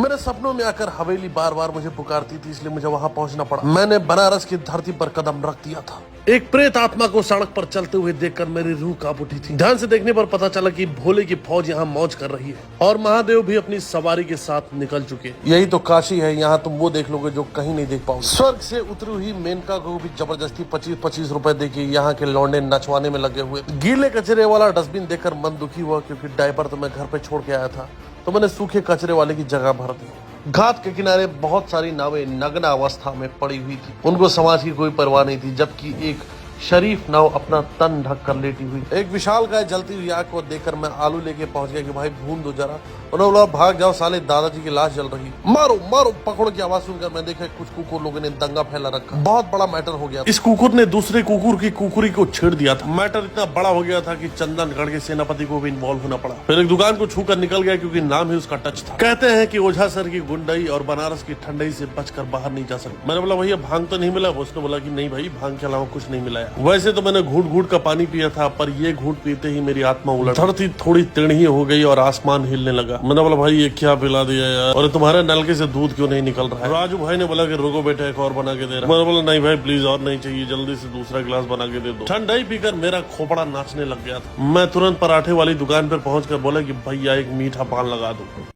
मेरे सपनों में आकर हवेली बार बार मुझे पुकारती थी, इसलिए मुझे वहाँ पहुँचना पड़ा। मैंने बनारस की धरती पर कदम रख दिया था। एक प्रेत आत्मा को सड़क पर चलते हुए देखकर मेरी रूह कांप उठी थी। ध्यान से देखने पर पता चला कि भोले की फौज यहाँ मौज कर रही है और महादेव भी अपनी सवारी के साथ निकल चुके। यही तो काशी है, यहाँ तुम वो देख लोगे जो कहीं नहीं देख पाओगे। स्वर्ग से उतरी हुई मेनका को भी जबरदस्ती 25-25 रुपए देके यहाँ के लौंडे नचवाने में लगे हुए। गीले कचरे वाला डस्टबिन देखकर मन दुखी हुआ, क्योंकि डायपर तो मैं घर पे छोड़ के आया था, तो मैंने सूखे कचरे वाले की जगह भर दी। घाट के किनारे बहुत सारी नावें नग्न अवस्था में पड़ी हुई थी। उनको समाज की कोई परवाह नहीं थी, जबकि एक शरीफ नाव अपना तन ढक कर लेटी हुई। एक विशाल गाय जलती हुई आग को देखकर मैं आलू लेके पहुंच गया कि भाई भून दो जरा। उन्होंने बोला भाग जाओ साले, दादाजी की लाश जल रही, मारो मारो। पकड़ो की आवाज सुनकर मैं देखा कुछ कुकुर लोगों ने दंगा फैला रखा। बहुत बड़ा मैटर हो गया। इस कुकुर ने दूसरे कुकुर की कुकुरी को छेड़ दिया था। मैटर इतना बड़ा हो गया था कि चंदनगढ़ के सेनापति को भी इन्वॉल्व होना पड़ा। फिर एक दुकान को छूकर निकल गया, क्योंकि नाम ही उसका टच था। कहते हैं कि ओझा सर की गुंडई और बनारस की ठंडई से बचकर बाहर नहीं जा सकते। मैंने बोला भैया भांग तो नहीं मिला? उसने बोला कि नहीं भाई, भांग के अलावा कुछ नहीं मिला। वैसे तो मैंने घूट घूट का पानी पिया था, पर ये घूट पीते ही मेरी आत्मा उलट, धरती थोड़ी टेढ़ी हो गई और आसमान हिलने लगा। मैंने बोला भाई ये क्या पिला दिया यार, और तुम्हारे नलके से दूध क्यों नहीं निकल रहा है? राजू भाई ने बोला कि रुको बेटा एक और बना के दे रहा। मैंने बोला नहीं भाई प्लीज और नहीं चाहिए, जल्दी से दूसरा गिलास बना के दे दो। ठंडाई पीकर मेरा खोपड़ा नाचने लग गया था। मैं तुरंत पराठे वाली दुकान पर पहुंचकर बोला कि भैया एक मीठा पान लगा दो।